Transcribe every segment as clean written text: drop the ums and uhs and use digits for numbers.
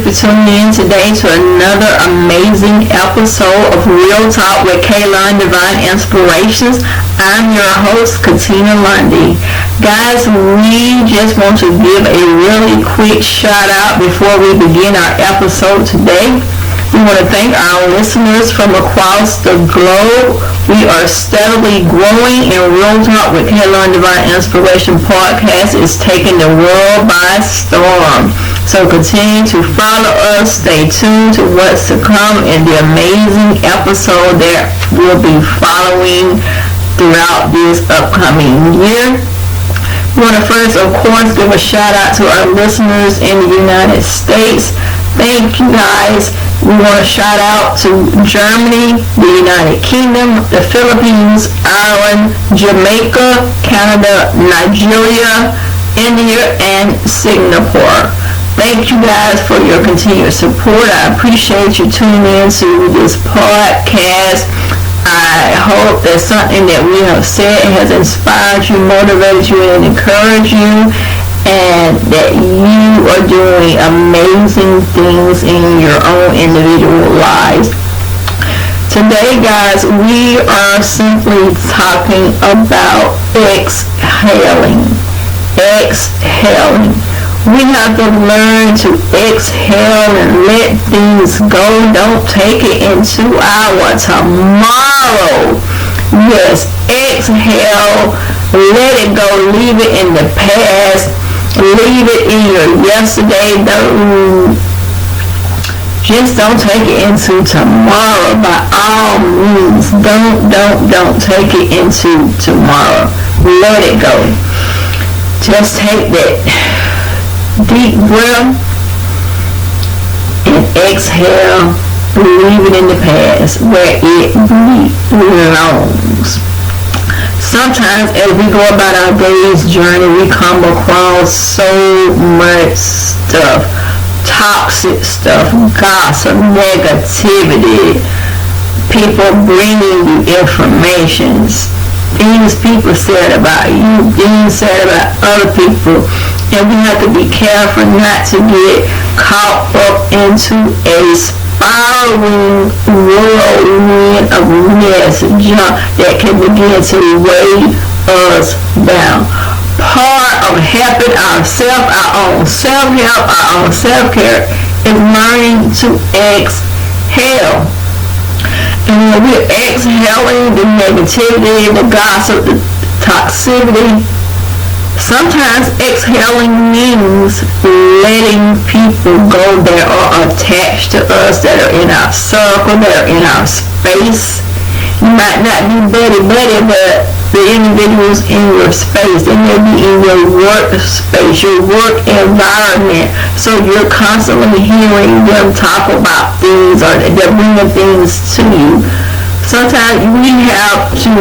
for tuning in today to another amazing episode of Real Talk with Kaylon Divine Inspirations. I'm your host, Katina Lundy. Guys, we just want to give a really quick shout out before we begin our episode today. We want to thank our listeners from across the globe. We are steadily growing, and Real Talk with Kaylon Divine Inspiration podcast is taking the world by storm. So continue to follow us. Stay tuned to what's to come in the amazing episode that will be following throughout this upcoming year. We want to first, of course, give a shout out to our listeners in the United States. Thank you guys. We want to shout out to Germany, the United Kingdom, the Philippines, Ireland, Jamaica, Canada, Nigeria, India, and Singapore. Thank you guys for your continued support. I appreciate you tuning in to this podcast. I hope that something that we have said has inspired you, motivated you, and encouraged you, and that you are doing amazing things in your own individual lives. Today, guys, we are simply talking about exhaling. Exhaling. We have to learn to exhale and let things go. Don't take it into our tomorrow. Yes, exhale. Let it go. Leave it in the past. Leave it in your yesterday. Just don't take it into tomorrow. By all means, don't take it into tomorrow. Let it go. Just take that deep breath and exhale. Leave it in the past where it belongs. Sometimes as we go about our day's journey, we come across so much stuff, toxic stuff, gossip, negativity, people bringing you information, things people said about you, things said about other people, and we have to be careful not to get caught up into a spiraling whirlwind of mess, junk that can begin to weigh us down. Part of helping ourselves, our own self-help, our own self-care, is learning to exhale. And when we're exhaling the negativity, the gossip, the toxicity, sometimes exhaling means letting people go that are attached to us, that are in our circle, that are in our space. You might not be buddy, but the individuals in your space, they may be in your work space, your work environment. So you're constantly hearing them talk about things, or they're bringing things to you. Sometimes we have to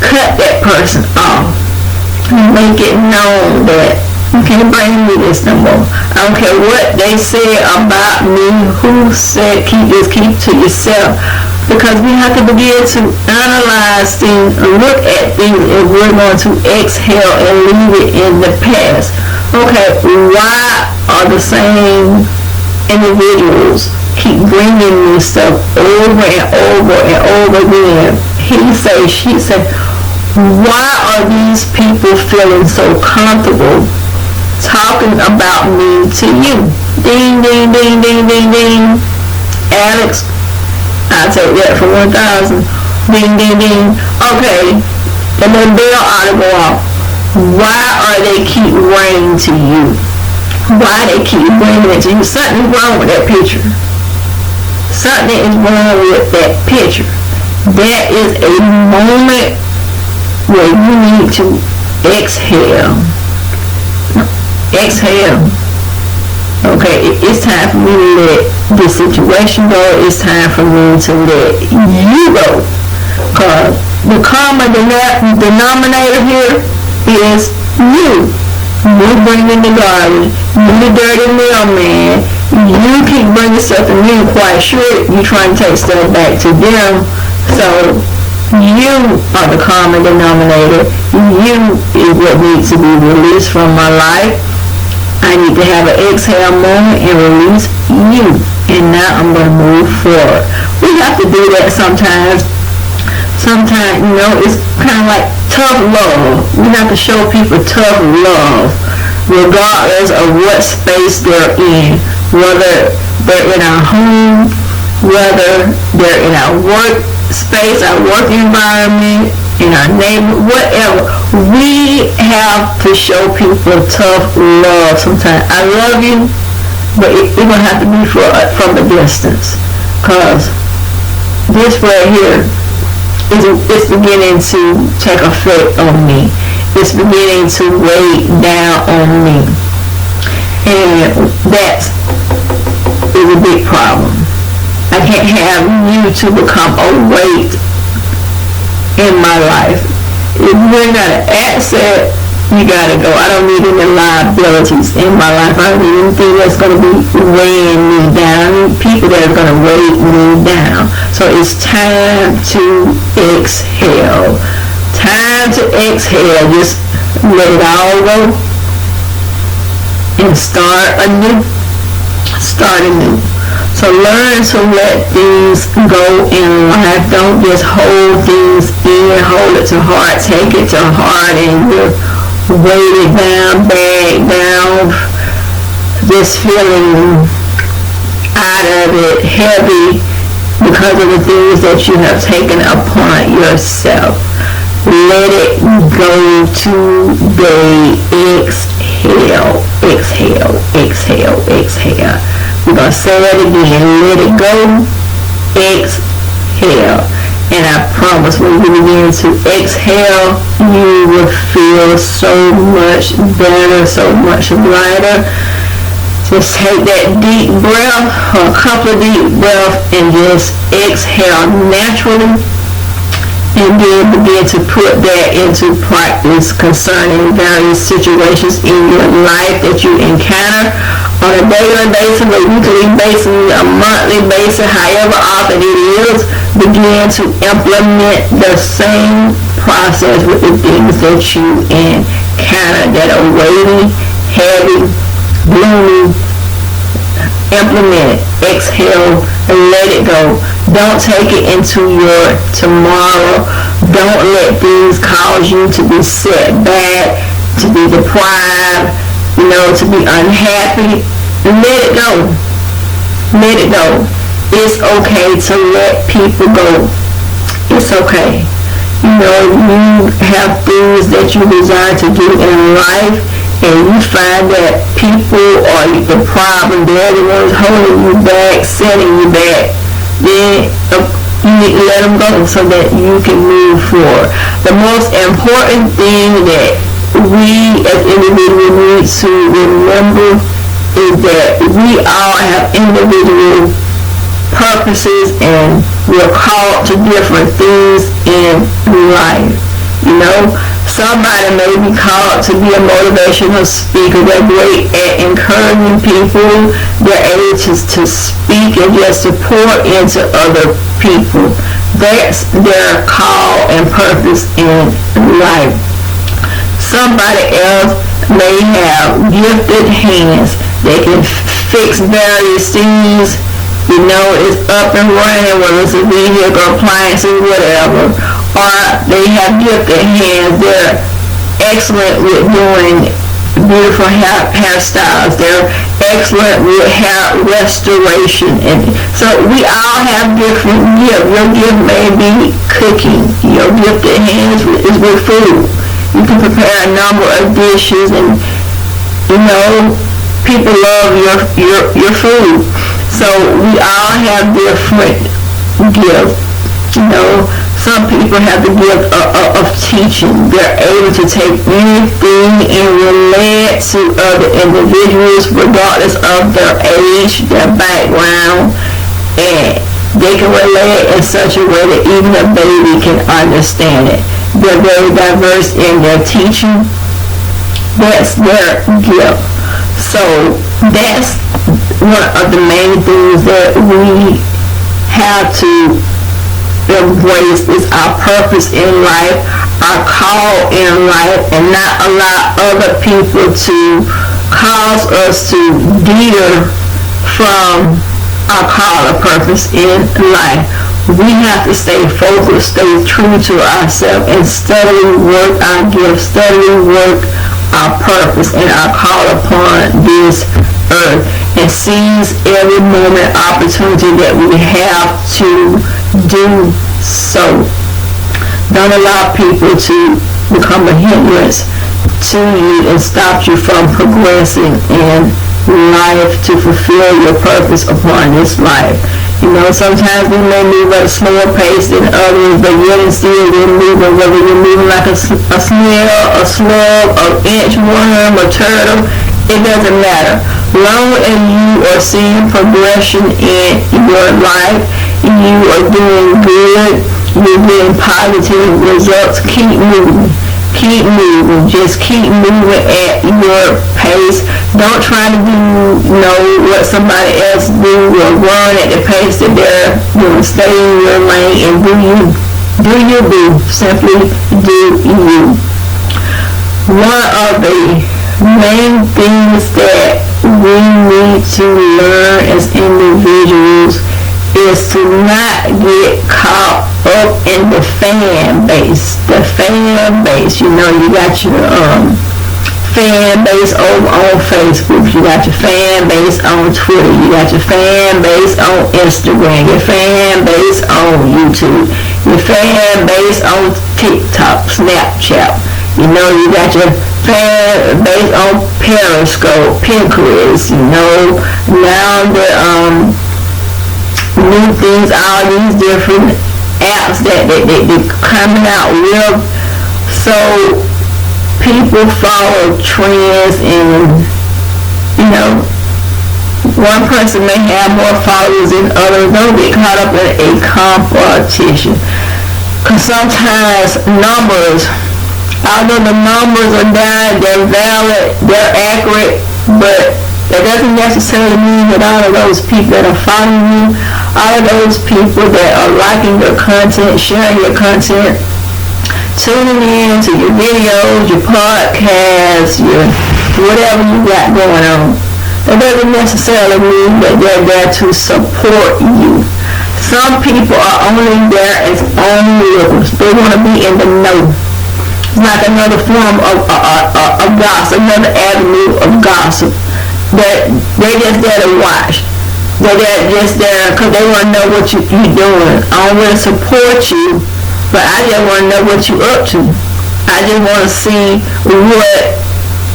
cut that person off. Make it known that you can't bring me this no more. I don't care what they say about me, who said, keep to yourself. Because we have to begin to analyze things, look at things, and we're going to exhale and leave it in the past. Okay, why are the same individuals keep bringing me stuff over and over and over again? He say, she said, why are these people feeling so comfortable talking about me to you? Ding, ding, ding, ding, ding, ding. Alex, I'll take that for 1,000. Ding, ding, ding. Okay, the little bell ought to go off. Why are they keep ringing to you? Why they keep bringing it to you? Something's wrong with that picture. Something is wrong with that picture. That is a moment where you need to exhale. Exhale. Okay, it's time for me to let this situation go. It's time for me to let you go. Because the common denominator here is you. You bringing the garbage. You the dirty mailman. You keep bringing stuff and you're quite sure you're trying to take stuff back to them. So you are the common denominator. You is what needs to be released from my life. I need to have an exhale moment and release you. And now I'm going to move forward. We have to do that sometimes. Sometimes, it's kind of like tough love. We have to show people tough love, regardless of what space they're in. Whether they're in our home, whether they're in our work space, our work environment, in our neighborhood, whatever. We have to show people tough love sometimes. I love you, but it's going to have to be from a distance. Because this right here, it's beginning to take effect on me. It's beginning to weigh down on me. And that is a big problem. I can't have you to become a weight in my life. If you're not an asset, you gotta go. I don't need any liabilities in my life. I don't need anything that's gonna be weighing me down. I need people that are gonna weigh me down. So it's time to exhale. Time to exhale. Just let it all go and start anew. Start anew. So learn to let things go in life. Don't just hold things in, hold it to heart, take it to heart, and you're weighted down, bagged down, just feeling out of it, heavy because of the things that you have taken upon yourself. Let it go today. Exhale, exhale, exhale, exhale. We're going to say it again. Let it go. Exhale. And I promise when you begin to exhale, you will feel so much better, so much lighter. Just take that deep breath, or a couple of deep breaths, and just exhale naturally. And then begin to put that into practice concerning various situations in your life that you encounter on a daily basis, a weekly basis, a monthly basis, however often it is. Begin to implement the same process with the things that you encounter that are weighty, heavy, gloomy. Implement it. Exhale and let it go. Don't take it into your tomorrow. Don't let things cause you to be set back, to be deprived, to be unhappy. Let it go. Let it go. It's okay to let people go. It's okay. You have things that you desire to do in life, and you find that people are the problem, they're the ones holding you back, setting you back, then you need to let them go so that you can move forward. The most important thing that we as individuals need to remember is that we all have individual purposes and we're called to different things in life. Somebody may be called to be a motivational speaker. They're great at encouraging people. They're able to speak and just to pour into other people. That's their call and purpose in life. Somebody else may have gifted hands. They can fix various things. It's up and running, whether it's a vehicle, appliances, whatever. Or they have gifted hands. They're excellent with doing beautiful hairstyles. They're excellent with hair restoration. And so we all have different gifts. Your gift may be cooking. Your gifted hands is with food. You can prepare a number of dishes, and people love your food. So we all have different gifts. Some people have the gift of teaching. They're able to take anything and relate to other individuals regardless of their age, their background, and they can relate in such a way that even a baby can understand it. They're very diverse in their teaching. That's their gift. So that's one of the main things that we have to embrace is our purpose in life, our call in life, and not allow other people to cause us to veer from our call or purpose in life. We have to stay focused, stay true to ourselves, and steadily work our gifts, steadily work our purpose and our call upon this earth, and seize every moment, opportunity that we have to do so. Don't allow people to become a hindrance to you and stop you from progressing in life to fulfill your purpose upon this life. Sometimes we may move at a slower pace than others, but yet and still we're moving, whether you're moving like a snail, a slug, an inchworm, a turtle, it doesn't matter. Long as you are seeing progression in your life, you are doing good, you're getting positive results, keep moving. Keep moving. Just keep moving at your pace. Don't try to do what somebody else do or run at the pace that they're doing. Stay in your lane and do you do. Simply do you. One of the main things that we need to learn as individuals is to not get caught up in the fan base. The fan base, you got your fan base over on Facebook, you got your fan base on Twitter, you got your fan base on Instagram, your fan base on YouTube, your fan base on TikTok, Snapchat. You got your fan base on Periscope, Pinterest. Now the new things, all these different apps that they coming out with. So people follow trends, and one person may have more followers than others. Don't get caught up in a competition, because sometimes numbers, although the numbers are down, they're valid, they're accurate, but that doesn't necessarily mean that all of those people that are following you, all of those people that are liking your content, sharing your content, tuning in to your videos, your podcasts, your whatever you got going on, that doesn't necessarily mean that they're there to support you. Some people are only there as onlookers. They want to be in the know. It's like another form of gossip, another avenue of gossip. That they're just there to watch. They're just there because they want to know what you're doing. I don't want to support you, but I just want to know what you're up to. I just want to see what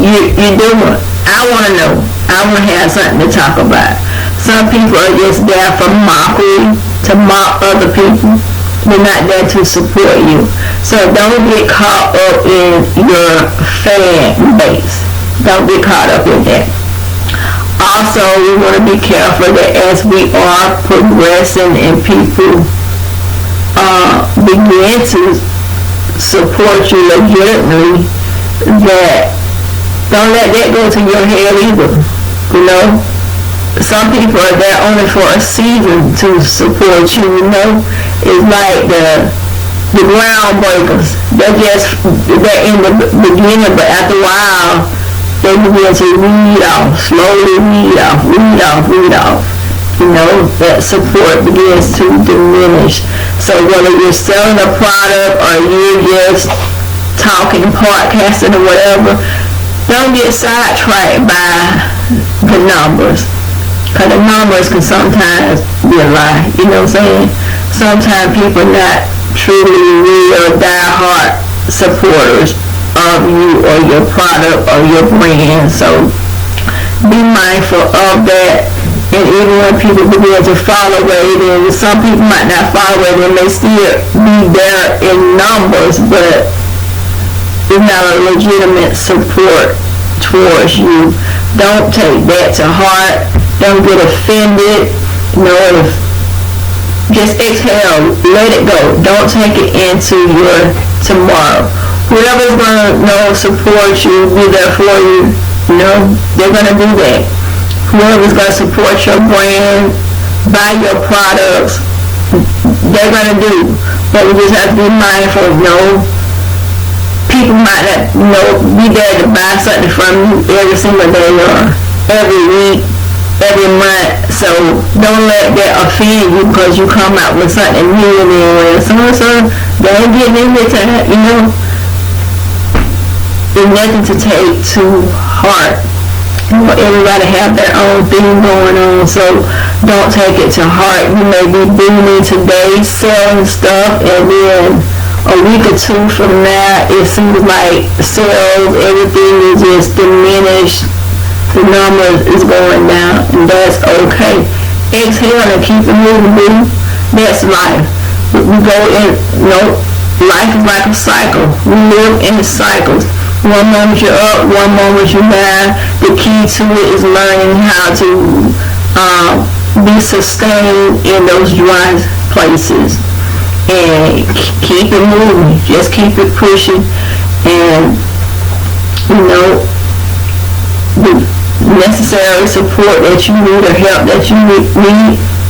you're doing. I want to know. I want to have something to talk about. Some people are just there for mockery, to mock other people. They're not there to support you. So don't get caught up in your fan base. Don't get caught up in that. Also, we want to be careful that as we are progressing and people begin to support you legitimately, that don't let that go to your head either. Some people are there only for a season to support you. It's like the groundbreakers. They're in the beginning, but after a while, they begin to slowly weed off. That support begins to diminish. So whether you're selling a product or you're just talking, podcasting or whatever, don't get sidetracked by the numbers. Because the numbers can sometimes be a lie. Sometimes people are not truly real die-hard supporters of you or your product or your brand. So be mindful of that. And even when people begin to follow it, and some people might not follow it, they may still be there in numbers, but it's not a legitimate support towards you. Don't take that to heart. Don't get offended. Just exhale, let it go. Don't take it into your tomorrow. Whoever's going to support you, be there for you, they're going to do that. Whoever's going to support your brand, buy your products, they're going to do. But we just have to be mindful, people might not, be there to buy something from you every single day or every week, every month. So don't let that offend you because you come out with something new and then so don't get into that, There's nothing to take to heart. Everybody have their own thing going on, so don't take it to heart. You may be booming today, selling stuff, and then a week or two from now, it seems like sales, everything is just diminished. The number is going down, and that's okay. Exhale and keep it moving, boo. That's life. We go in, life is like a cycle. We live in cycles. One moment you're up, one moment you're down. The key to it is learning how to be sustained in those dry places. And keep it moving. Just keep it pushing. And, the necessary support that you need or help that you need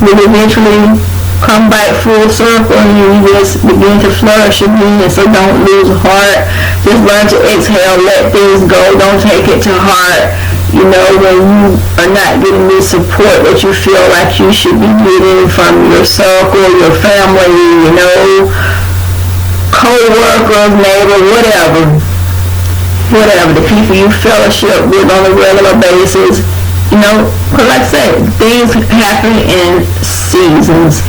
will eventually come back full circle and you just begin to flourish again. So don't lose heart. Just learn to exhale, let things go. Don't take it to heart. When you are not getting the support that you feel like you should be getting from your circle, your family, co-workers, neighbors, whatever, the people you fellowship with on a regular basis. Because like I said, things happen in seasons.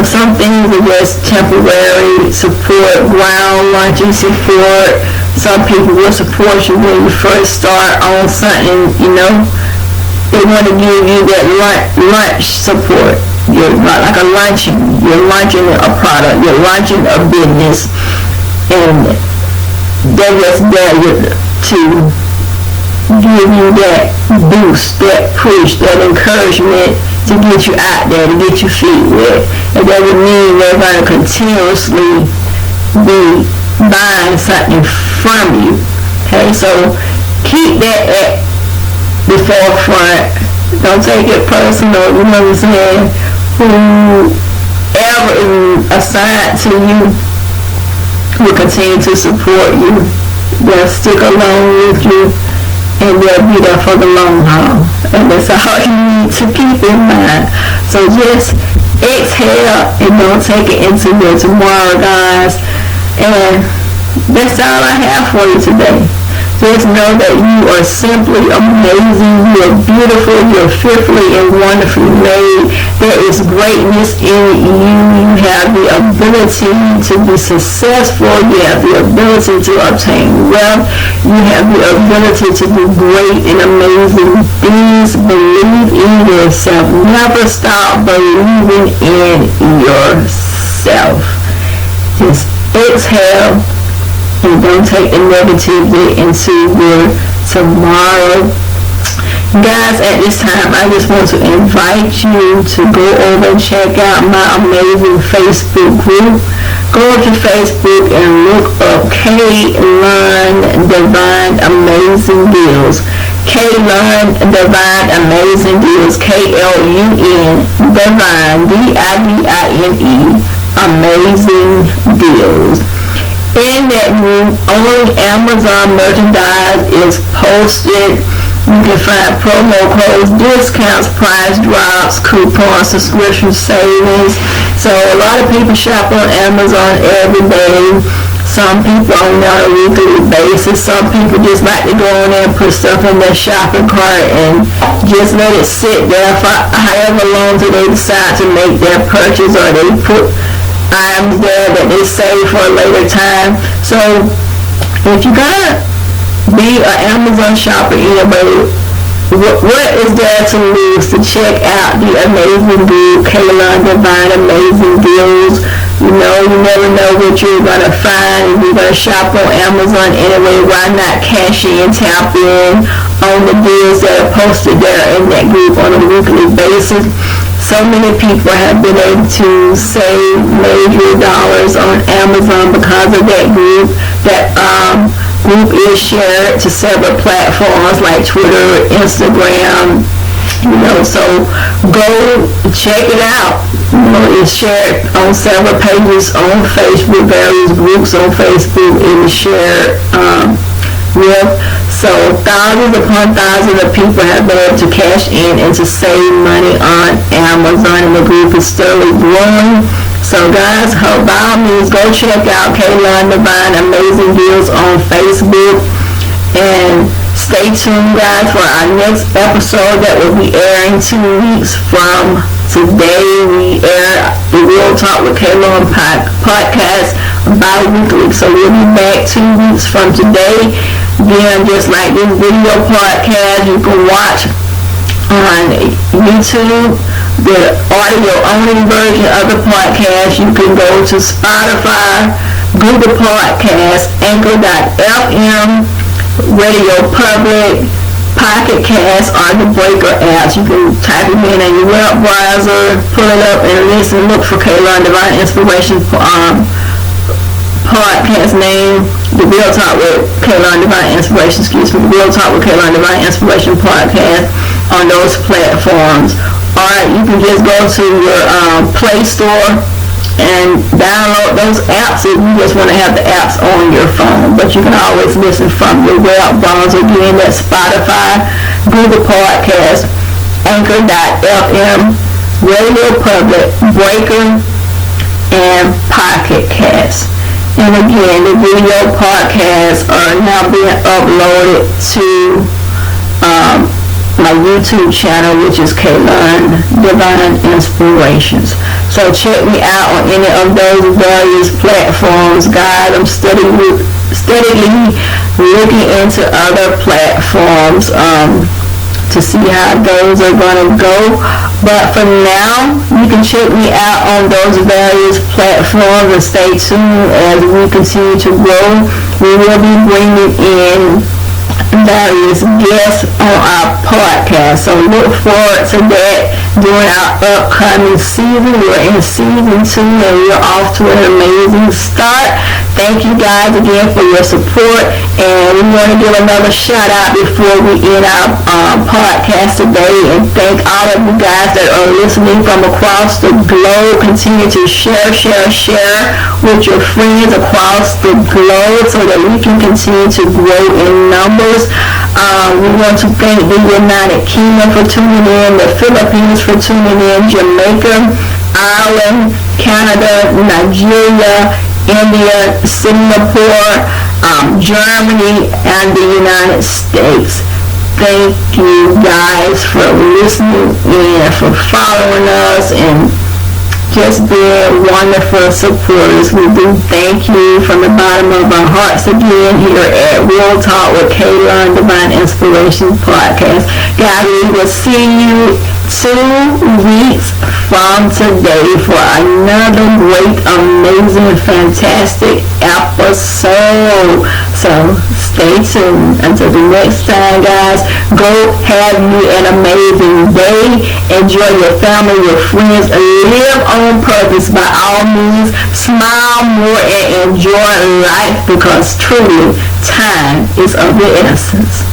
Some things are just temporary support, ground launching support. Some people will support you when you first start on something, They want to give you that lunch support. You're like a luncheon. You're launching a product. You're launching a business. And they're just there to give you that boost, that push, that encouragement to get you out there, to get your feet wet. It doesn't mean they're going to continuously be buying something from you. Okay, so keep that at the forefront. Don't take it personal. You know what I'm saying? Whoever is assigned to you will continue to support you. They'll stick along with you, and they'll be there for the long haul. And that's all you need to keep in mind. So just exhale and don't take it into your tomorrow, guys. And that's all I have for you today. Just know that you are simply amazing. You are beautiful. You're fearfully and wonderfully made. There is greatness in you. You have the ability to be successful. You have the ability to obtain wealth. You have the ability to do great and amazing things. Believe in yourself. Never stop believing in yourself. Just exhale. And don't take the negativity into your tomorrow. Guys, at this time, I just want to invite you to go over and check out my amazing Facebook group. Go to Facebook and look up K-Lun Divine Amazing Deals. K-Lun Divine Amazing Deals. K-L-U-N Divine D-I-V-I-N-E Amazing Deals. In that room, only Amazon merchandise is posted. You can find promo codes, discounts, price drops, coupons, subscription savings. So a lot of people shop on Amazon every day. Some people on a weekly basis. Some people just like to go on there and put stuff in their shopping cart and just let it sit there for however long till they decide to make their purchase, or they put items there that they save for a later time. So if you're gonna be an Amazon shopper anyway, what is there to lose to check out the amazing group, K-Lun Divine Amazing Deals? You never know what you're gonna find. If you're gonna shop on Amazon anyway, why not cash in, tap in on the deals that are posted there in that group on a weekly basis? So many people have been able to save major dollars on Amazon because of that group. That group is shared to several platforms like Twitter, Instagram, So go check it out. It's shared on several pages on Facebook, various groups on Facebook, and shared with. So thousands upon thousands of people have been able to cash in and to save money on Amazon, and the group is steadily growing. So guys, by all means, go check out Kaylon Divine Amazing Deals on Facebook, and stay tuned, guys, for our next episode that will be airing 2 weeks from today. We air the Real Talk with Kaylon podcast bi-weekly. So we'll be back 2 weeks from today. Again, just like this video podcast, you can watch on YouTube the audio-only version of the podcast. You can go to Spotify, Google Podcasts, Anchor.fm, Radio Public, Pocket Cast, or the Breaker apps. You can type it in your web browser, pull it up, and listen. Look for Kaylon Divine Inspiration podcast name, the Real Talk with Kaylon Divine Inspiration, the Real Talk with Kaylon Divine Inspiration podcast on those platforms. Or you can just go to your Play Store and download those apps if you just want to have the apps on your phone. But you can always listen from your web browser. Again, that's Spotify, Google Podcasts, Anchor.fm, Radio Public, Breaker, and Pocket Cast. And again, the video podcasts are now being uploaded to my YouTube channel, which is Kaylon Divine Inspirations. So check me out on any of those various platforms, guys. I'm steadily looking into other platforms to see how those are going to go. But for now, you can check me out on those various platforms, and stay tuned as we continue to grow. We will be bringing in various guests on our podcast, so look forward to that during our upcoming season. We're in season 2, and we're off to an amazing start. Thank you guys again for your support, and we want to give another shout out before we end our podcast today, and thank all of you guys that are listening from across the globe. Continue to share with your friends across the globe so that we can continue to grow in numbers. We want to thank the United Kingdom for tuning in, the Philippines for tuning in, Jamaica, Ireland, Canada, Nigeria, India, Singapore, Germany, and the United States. Thank you guys for listening in, for following us, and just being wonderful supporters. We do thank you from the bottom of our hearts again here at Real Talk with Kaylon Divine Inspiration Podcast. Guys, we will see you 2 weeks from today for another great, amazing, fantastic episode. So stay tuned. Until the next time, guys, go have you an amazing day. Enjoy your family, your friends, live on purpose. By all means, smile more and enjoy life, because truly time is of the essence.